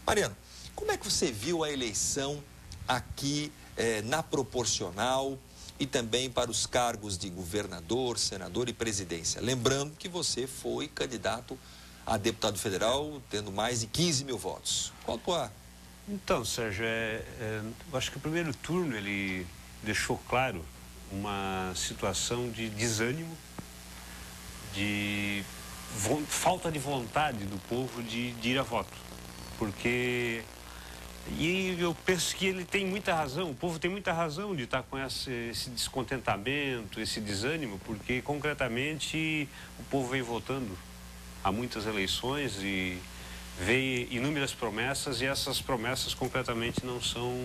Mariano, como é que você viu a eleição aqui na proporcional e também para os cargos de governador, senador e presidência? Lembrando que você foi candidato a deputado federal, tendo mais de 15 mil votos. Qual a tua... Então, Sérgio, eu acho que o primeiro turno ele deixou claro uma situação de desânimo, de falta de vontade do povo de ir a voto. Porque, e eu penso que ele tem muita razão, o povo tem muita razão de estar com esse descontentamento, esse desânimo, porque concretamente o povo vem votando há muitas eleições e vê inúmeras promessas e essas promessas concretamente não são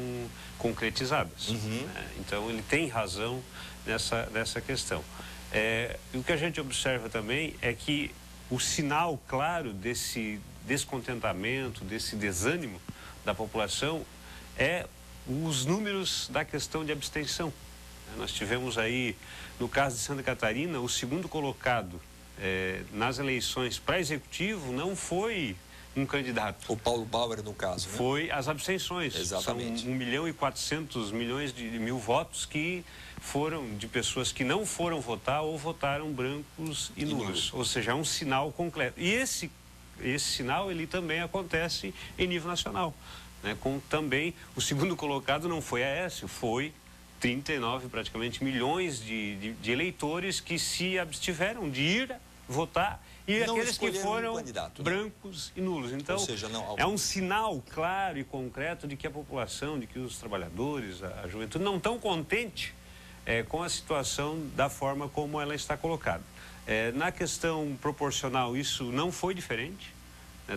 concretizadas. Né? Então ele tem razão nessa questão. O que a gente observa também é que o sinal claro desse descontentamento, desse desânimo da população é os números da questão de abstenção. Nós tivemos aí, no caso de Santa Catarina, o segundo colocado nas eleições para executivo não foi um candidato. O Paulo Bauer, no caso, né? Foi as abstenções. Exatamente. São 1.400.000.000 de mil votos que foram de pessoas que não foram votar ou votaram brancos e nulos. Ou seja, é um sinal concreto. E esse sinal, ele também acontece em nível nacional. Né? Com também, o segundo colocado não foi Aécio, foi 39, praticamente, milhões de eleitores que se abstiveram de ir votar e não aqueles que foram brancos e nulos. Então, ou seja, não... é um sinal claro e concreto de que a população, de que os trabalhadores, a juventude, não estão contentes com a situação da forma como ela está colocada. Na questão proporcional, isso não foi diferente.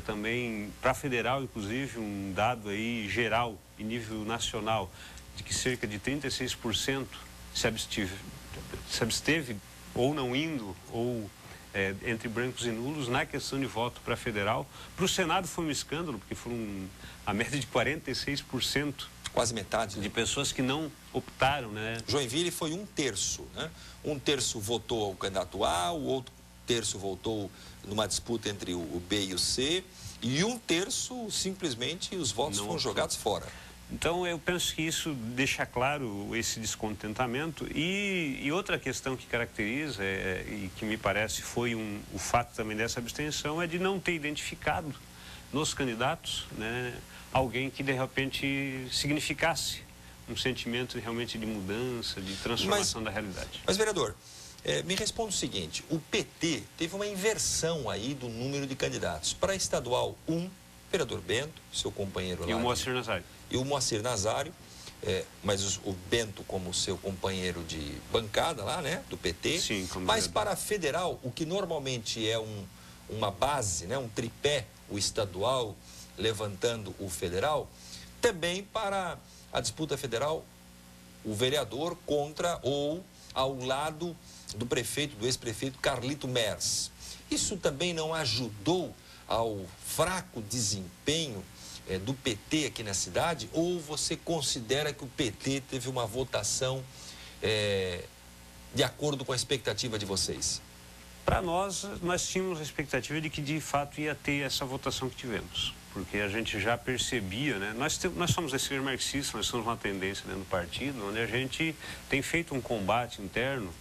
Também, para federal, inclusive, um dado aí geral, em nível nacional, de que cerca de 36% se absteve ou não indo, ou entre brancos e nulos, na questão de voto para federal. Para o Senado foi um escândalo, porque foram a média de 46%. Quase metade, né? De pessoas que não optaram, né? Joinville foi um terço, né? Um terço votou ao candidato A, o outro terço votou numa disputa entre o B e o C, e um terço, simplesmente, os votos foram jogados fora. Então, eu penso que isso deixa claro esse descontentamento. E outra questão que caracteriza, e que me parece foi o fato também dessa abstenção, é de não ter identificado nos candidatos, né, alguém que, de repente, significasse um sentimento realmente de mudança, de transformação da realidade. Mas, vereador, me responda o seguinte: o PT teve uma inversão aí do número de candidatos. Para estadual 1, vereador Bento, seu companheiro lá. E o Moacir Nazário. E o Moacir Nazário, mas o Bento como seu companheiro de bancada lá, né, do PT. Sim, como mas para a federal, o que normalmente é uma base, né, um tripé, o estadual levantando o federal, também para a disputa federal, o vereador contra ou ao lado do prefeito, do ex-prefeito Carlito Mers. Isso também não ajudou ao fraco desempenho do PT aqui na cidade, ou você considera que o PT teve uma votação de acordo com a expectativa de vocês? Para nós tínhamos a expectativa de que de fato ia ter essa votação que tivemos, porque a gente já percebia, né? Nós somos esquerda marxista, nós somos uma tendência dentro do partido, onde a gente tem feito um combate interno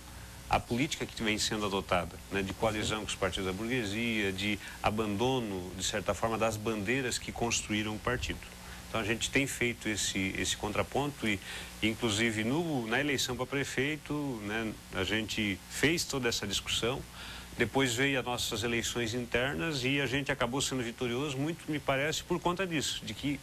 à política que vem sendo adotada, né, de coalizão com os partidos da burguesia, de abandono, de certa forma, das bandeiras que construíram o partido. Então a gente tem feito esse contraponto e inclusive na eleição para prefeito, né, a gente fez toda essa discussão. Depois veio as nossas eleições internas e a gente acabou sendo vitorioso, muito me parece, por conta disso, de que,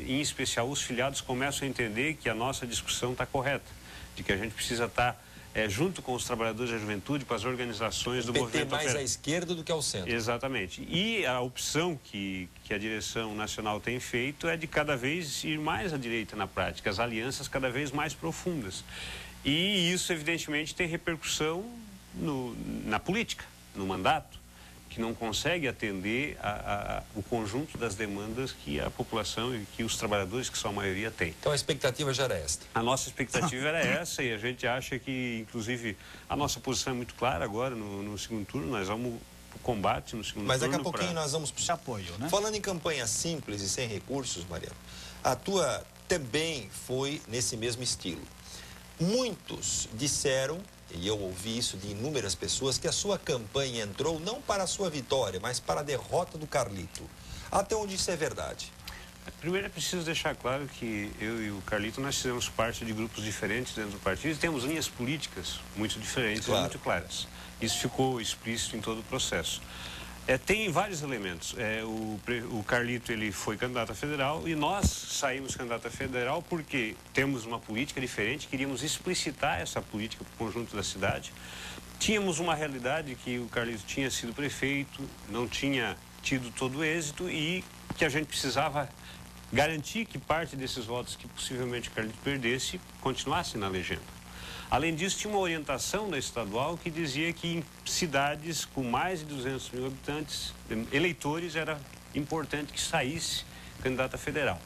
em especial, os filiados começam a entender que a nossa discussão está correta, de que a gente precisa estar junto com os trabalhadores da juventude, com as organizações do movimento PT mais à esquerda do que ao centro. Exatamente. E a opção que a direção nacional tem feito é de cada vez ir mais à direita na prática, as alianças cada vez mais profundas. E isso, evidentemente, tem repercussão na política, no mandato, que não consegue atender o conjunto das demandas que a população e que os trabalhadores, que são a maioria, têm. Então a expectativa já era esta? A nossa expectativa era essa e a gente acha que, inclusive, a nossa posição é muito clara agora no segundo turno. Nós vamos o combate no segundo Mas turno. daqui a pouquinho nós vamos puxar apoio, né? Falando em campanha simples e sem recursos, Mariano, a tua também foi nesse mesmo estilo. Muitos disseram, e eu ouvi isso de inúmeras pessoas, que a sua campanha entrou não para a sua vitória, mas para a derrota do Carlito. Até onde isso é verdade? Primeiro é preciso deixar claro que eu e o Carlito, nós fizemos parte de grupos diferentes dentro do partido e temos linhas políticas muito diferentes e muito claras. Isso ficou explícito em todo o processo. Tem vários elementos. O Carlito, ele foi candidato a federal e nós saímos candidato a federal porque temos uma política diferente, queríamos explicitar essa política para o conjunto da cidade. Tínhamos uma realidade que o Carlito tinha sido prefeito, não tinha tido todo o êxito e que a gente precisava garantir que parte desses votos que possivelmente o Carlito perdesse continuasse na legenda. Além disso, tinha uma orientação da estadual que dizia que em cidades com mais de 200 mil habitantes, eleitores, era importante que saísse candidato a federal.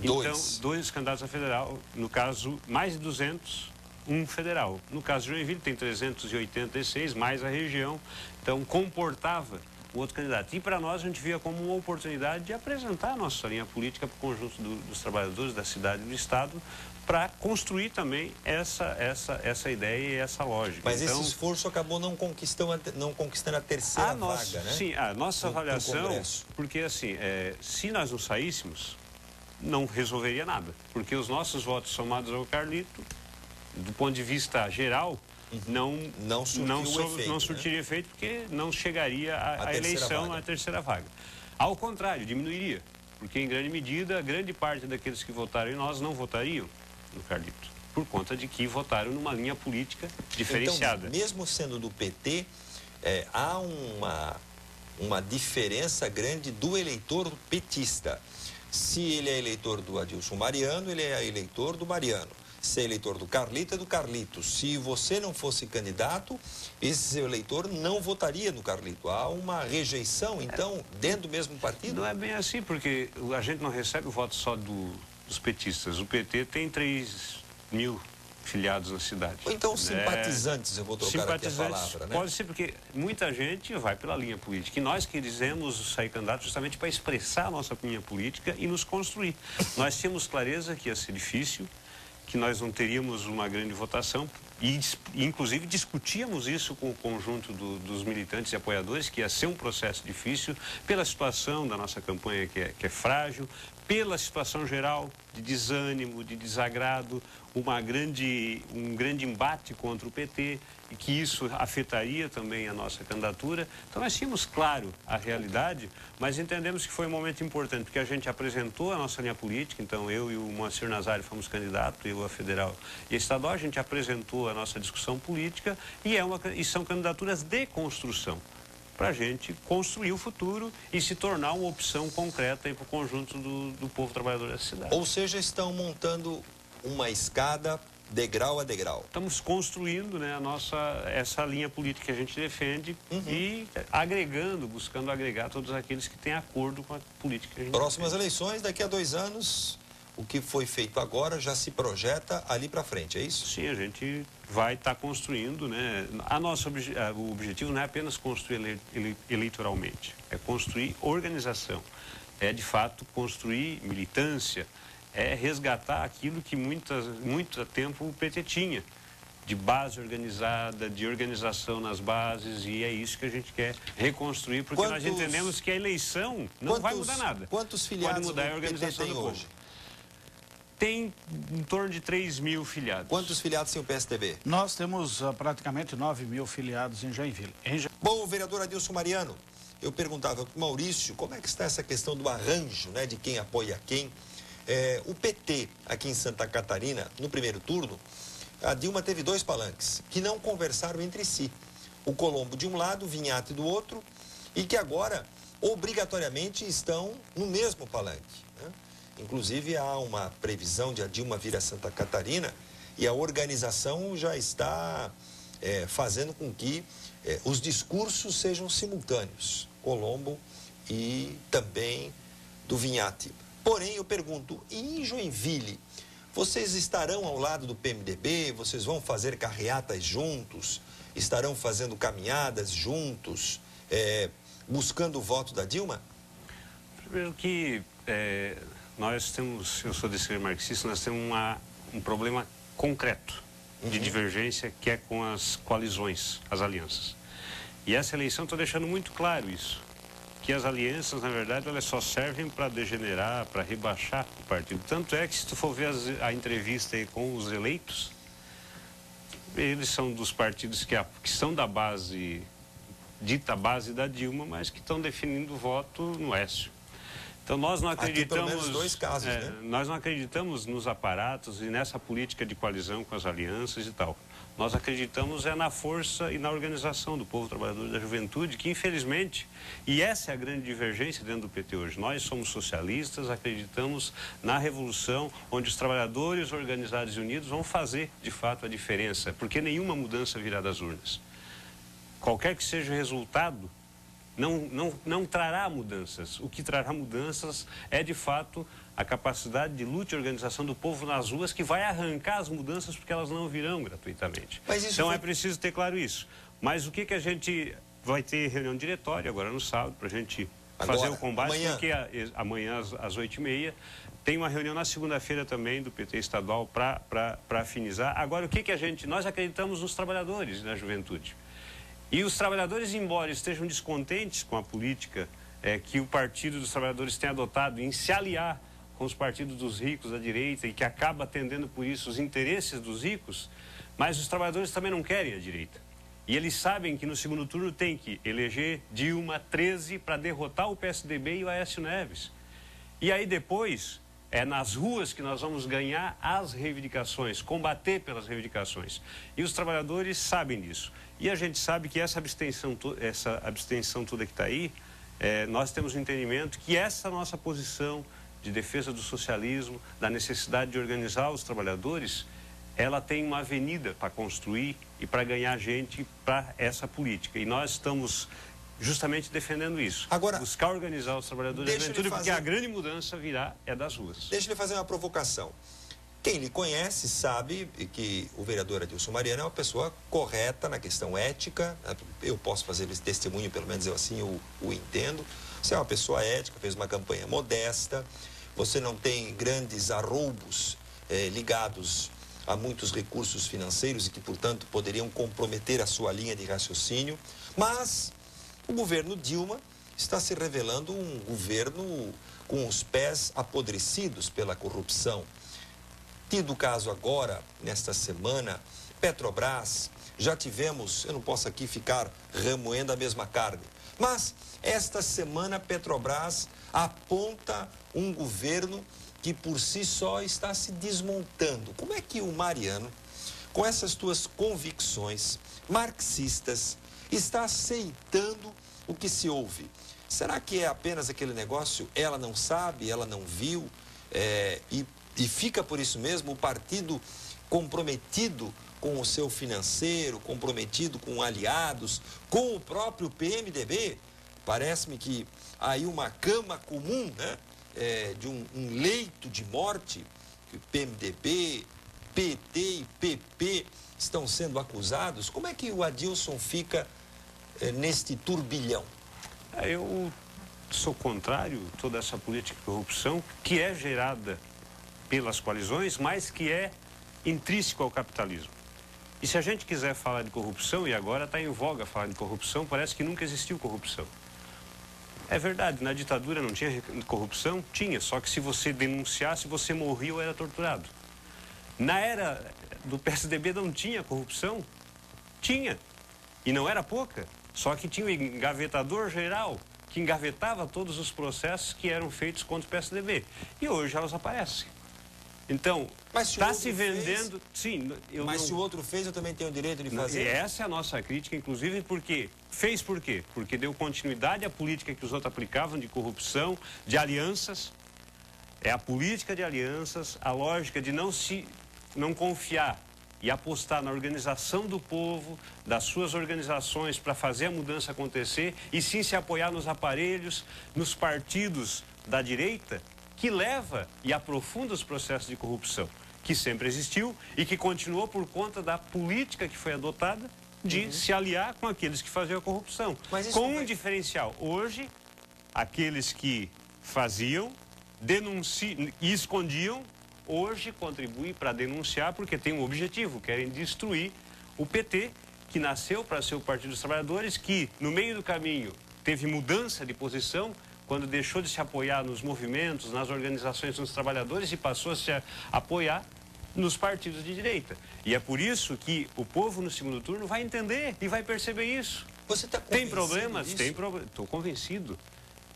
Então, dois candidatos a federal, no caso, mais de 200, um federal. No caso de Joinville, tem 386, mais a região, então comportava o outro candidato. E para nós, a gente via como uma oportunidade de apresentar a nossa linha política para o conjunto dos trabalhadores da cidade e do estado, para construir também essa ideia e essa lógica. Mas então, esse esforço acabou não conquistando a terceira vaga, né? Sim, a nossa avaliação, porque assim, se nós não saíssemos, não resolveria nada, porque os nossos votos somados ao Carlito, do ponto de vista geral, não surtiria efeito, porque não chegaria à eleição, à terceira vaga. Ao contrário, diminuiria, porque em grande medida, grande parte daqueles que votaram em nós não votariam no Carlito, por conta de que votaram numa linha política diferenciada. Então, mesmo sendo do PT, há uma diferença grande do eleitor petista. Se ele é eleitor do Adilson Mariano, ele é eleitor do Mariano. Se é eleitor do Carlito, é do Carlito. Se você não fosse candidato, esse seu eleitor não votaria no Carlito. Há uma rejeição, então, dentro do mesmo partido? Não é bem assim, porque a gente não recebe o voto só dos petistas. O PT tem 3 mil filiados na cidade. Ou então simpatizantes, eu vou trocar aqui a palavra, né? Pode ser, porque muita gente vai pela linha política. E nós quisemos sair candidato justamente para expressar a nossa linha política e nos construir. Nós tínhamos clareza que ia ser difícil, que nós não teríamos uma grande votação e inclusive discutíamos isso com o conjunto dos militantes e apoiadores, que ia ser um processo difícil pela situação da nossa campanha que é frágil, pela situação geral de desânimo, de desagrado, um grande embate contra o PT e que isso afetaria também a nossa candidatura. Então nós tínhamos claro a realidade, mas entendemos que foi um momento importante, porque a gente apresentou a nossa linha política, então eu e o Moacir Nazário fomos candidatos, eu a federal e a estadual, a gente apresentou a nossa discussão política e são candidaturas de construção, para a gente construir o futuro e se tornar uma opção concreta para o conjunto do povo trabalhador da cidade. Ou seja, estão montando uma escada degrau a degrau. Estamos construindo, né, essa linha política que a gente defende e agregando, buscando agregar todos aqueles que têm acordo com a política que a gente Próximas defende. eleições, daqui a 2 anos, o que foi feito agora já se projeta ali para frente, é isso? Sim, a gente vai estar construindo, né? O objetivo não é apenas construir eleitoralmente, é construir organização, é de fato construir militância, é resgatar aquilo que muito tempo o PT tinha, de base organizada, de organização nas bases, e é isso que a gente quer reconstruir, porque nós entendemos que a eleição não vai mudar nada. Quantos filiados pode mudar a organização PT tem hoje? Tem em torno de 3 mil filiados. Quantos filiados tem o PSDB? Nós temos praticamente 9 mil filiados em Joinville. Bom, vereador Adilson Mariano, eu perguntava para o Maurício como é que está essa questão do arranjo, né, de quem apoia quem. O PT, aqui em Santa Catarina, no primeiro turno, a Dilma teve 2 palanques que não conversaram entre si. O Colombo de um lado, o Vinhati do outro, e que agora, obrigatoriamente, estão no mesmo palanque, né? Inclusive, há uma previsão de a Dilma vir a Santa Catarina e a organização já está fazendo com que os discursos sejam simultâneos, Colombo e também do Vinhati. Porém, eu pergunto, e em Joinville, vocês estarão ao lado do PMDB, vocês vão fazer carreatas juntos, estarão fazendo caminhadas juntos? buscando o voto da Dilma? Primeiro que nós temos, eu sou de esquerda marxista, nós temos um problema concreto de divergência, que é com as coalizões, as alianças. E essa eleição está deixando muito claro isso, que as alianças, na verdade, elas só servem para degenerar, para rebaixar o partido. Tanto é que, se tu for ver a entrevista aí com os eleitos, eles são dos partidos que são da base, dita base da Dilma, mas que estão definindo o voto no Écio. Então nós não acreditamos, aqui, pelo menos dois casos, né? Nós não acreditamos nos aparatos e nessa política de coalizão com as alianças e tal. Nós acreditamos na força e na organização do povo trabalhador e da juventude, que infelizmente, e essa é a grande divergência dentro do PT hoje, nós somos socialistas, acreditamos na revolução, onde os trabalhadores organizados e unidos vão fazer de fato a diferença, porque nenhuma mudança virá das urnas. Qualquer que seja o resultado, não trará mudanças. O que trará mudanças é, de fato, a capacidade de luta e organização do povo nas ruas, que vai arrancar as mudanças, porque elas não virão gratuitamente. Então é preciso ter claro isso. Mas o que a gente vai ter reunião diretória agora no sábado, para a gente fazer o combate, porque amanhã às 8h30, tem uma reunião na segunda-feira também do PT estadual para afinizar. Agora, nós acreditamos nos trabalhadores e na juventude. E os trabalhadores, embora estejam descontentes com a política que o Partido dos Trabalhadores tem adotado em se aliar com os partidos dos ricos da direita e que acaba atendendo por isso os interesses dos ricos, mas os trabalhadores também não querem a direita. E eles sabem que no segundo turno tem que eleger Dilma 13 para derrotar o PSDB e o Aécio Neves. E aí depois é nas ruas que nós vamos ganhar as reivindicações, combater pelas reivindicações. E os trabalhadores sabem disso. E a gente sabe que essa abstenção toda que está aí, nós temos um entendimento que essa nossa posição de defesa do socialismo, da necessidade de organizar os trabalhadores, ela tem uma avenida para construir e para ganhar gente para essa política. E nós estamos justamente defendendo isso. Agora, buscar organizar os trabalhadores da juventude, porque a grande mudança virá das ruas. Deixa eu lhe fazer uma provocação. Quem lhe conhece sabe que o vereador Adilson Mariano é uma pessoa correta na questão ética. Eu posso fazer esse testemunho, pelo menos eu assim o entendo. Você é uma pessoa ética, fez uma campanha modesta, você não tem grandes arroubos ligados a muitos recursos financeiros e que, portanto, poderiam comprometer a sua linha de raciocínio. Mas o governo Dilma está se revelando um governo com os pés apodrecidos pela corrupção. Tido o caso agora, nesta semana, Petrobras, já tivemos, eu não posso aqui ficar remoendo a mesma carne, mas esta semana Petrobras aponta um governo que por si só está se desmontando. Como é que o Mariano, com essas tuas convicções marxistas, está aceitando o que se ouve? Será que é apenas aquele negócio, ela não sabe, ela não viu, e fica por isso mesmo o partido comprometido com o seu financeiro, comprometido com aliados, com o próprio PMDB? Parece-me que aí uma cama comum, né, de um leito de morte, que o PMDB, PT e PP estão sendo acusados. Como é que o Adilson fica neste turbilhão? Eu sou contrário a toda essa política de corrupção que é gerada pelas coalizões, mas que é intrínseco ao capitalismo. E se a gente quiser falar de corrupção, e agora está em voga falar de corrupção, parece que nunca existiu corrupção. É verdade, na ditadura não tinha corrupção? Tinha, só que se você denunciasse, você morria ou era torturado. Na era do PSDB não tinha corrupção? Tinha. E não era pouca, só que tinha o engavetador geral, que engavetava todos os processos que eram feitos contra o PSDB. E hoje elas aparecem. Então, está se vendendo... Sim, se o outro fez, eu também tenho o direito de fazer? E essa é a nossa crítica, inclusive, porque... Fez por quê? Porque deu continuidade à política que os outros aplicavam de corrupção, de alianças. É a política de alianças, a lógica de não confiar e apostar na organização do povo, das suas organizações para fazer a mudança acontecer, e sim se apoiar nos aparelhos, nos partidos da direita, que leva e aprofunda os processos de corrupção, que sempre existiu e que continuou por conta da política que foi adotada de se aliar com aqueles que faziam a corrupção. Mas isso com não um vai- diferencial. Hoje, aqueles que faziam, denunciam e escondiam, hoje contribuem para denunciar porque tem um objetivo, querem destruir o PT, que nasceu para ser o Partido dos Trabalhadores, que no meio do caminho teve mudança de posição, quando deixou de se apoiar nos movimentos, nas organizações dos trabalhadores e passou a se apoiar nos partidos de direita. E é por isso que o povo no segundo turno vai entender e vai perceber isso. Você está Tem convencido problemas? disso? Tem problemas. Estou convencido.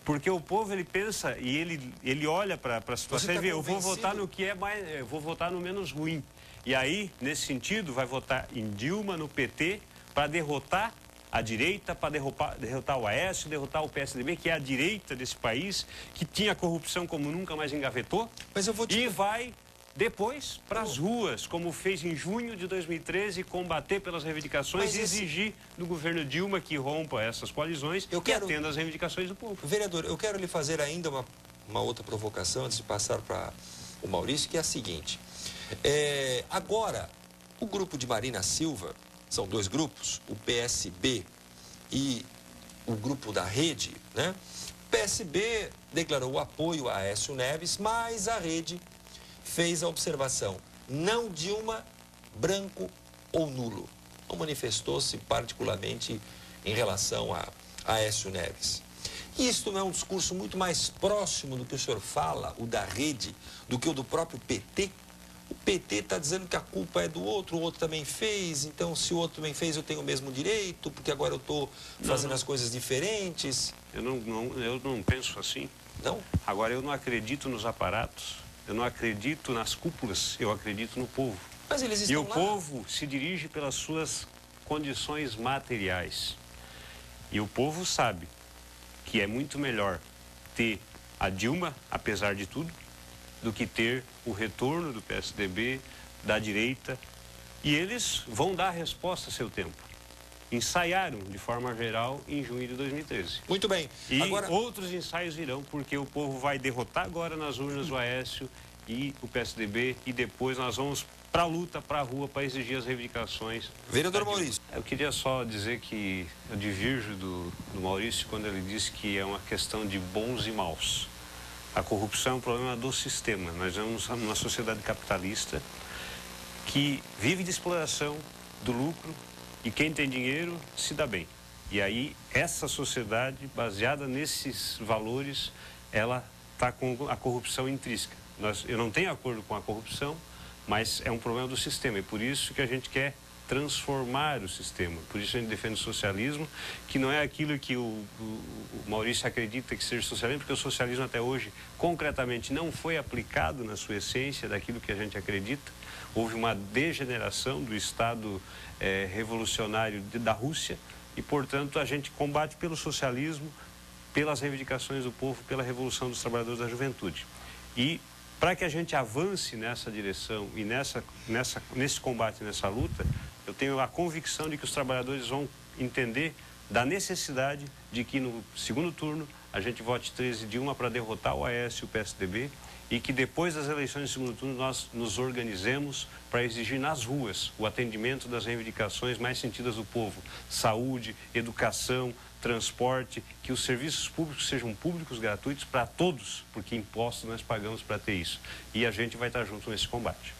Porque o povo, ele pensa e ele olha para a situação Você e tá vê, eu vou convencido? votar no que é mais, eu vou votar no menos ruim. E aí, nesse sentido, vai votar em Dilma, no PT, para derrotar a direita, para derrotar o Aécio, derrotar o PSDB, que é a direita desse país, que tinha corrupção como nunca mais engavetou. Mas eu vou te... E vai depois para as ruas, como fez em junho de 2013, combater pelas reivindicações Mas e exigir do governo Dilma que rompa essas coalizões e atenda às reivindicações do povo. Vereador, eu quero lhe fazer ainda uma outra provocação antes de passar para o Maurício, que é a seguinte. Agora, o grupo de Marina Silva, são dois grupos, o PSB e o grupo da Rede, né? O PSB declarou o apoio a Aécio Neves, mas a Rede fez a observação, não Dilma, branco ou nulo. Não manifestou-se particularmente em relação a Aécio Neves. Isto não é um discurso muito mais próximo do que o senhor fala, o da Rede, do que o do próprio PT? O PT está dizendo que a culpa é do outro, o outro também fez, então se o outro também fez eu tenho o mesmo direito, porque agora eu estou fazendo as coisas diferentes. Eu não penso assim. Não? Agora, eu não acredito nos aparatos, eu não acredito nas cúpulas, eu acredito no povo. Mas eles E estão o lá. povo se dirige pelas suas condições materiais. E o povo sabe que é muito melhor ter a Dilma, apesar de tudo, do que ter o retorno do PSDB, da direita. E eles vão dar a resposta a seu tempo. Ensaiaram de forma geral em junho de 2013. Muito bem. E Agora, outros ensaios virão, porque o povo vai derrotar agora nas urnas o Aécio e o PSDB, e depois nós vamos para a luta, para a rua, para exigir as reivindicações. vereador Maurício. Eu queria só dizer que eu divirjo do Maurício quando ele disse que é uma questão de bons e maus. A corrupção é um problema do sistema. Nós vivemos numa sociedade capitalista que vive de exploração, do lucro, e quem tem dinheiro se dá bem. E aí, essa sociedade, baseada nesses valores, ela está com a corrupção intrínseca. Eu não tenho acordo com a corrupção, mas é um problema do sistema. E por isso que a gente quer transformar o sistema. Por isso a gente defende o socialismo, que não é aquilo que o Maurício acredita que seja socialismo, porque o socialismo até hoje, concretamente, não foi aplicado na sua essência daquilo que a gente acredita. Houve uma degeneração do Estado revolucionário da Rússia e, portanto, a gente combate pelo socialismo, pelas reivindicações do povo, pela revolução dos trabalhadores da juventude. E para que a gente avance nessa direção e nesse combate, nessa luta, eu tenho a convicção de que os trabalhadores vão entender da necessidade de que no segundo turno a gente vote 13 Dilma para derrotar o Aécio e o PSDB e que depois das eleições de segundo turno nós nos organizemos para exigir nas ruas o atendimento das reivindicações mais sentidas do povo. Saúde, educação, transporte, que os serviços públicos sejam públicos, gratuitos para todos, porque impostos nós pagamos para ter isso. E a gente vai estar junto nesse combate.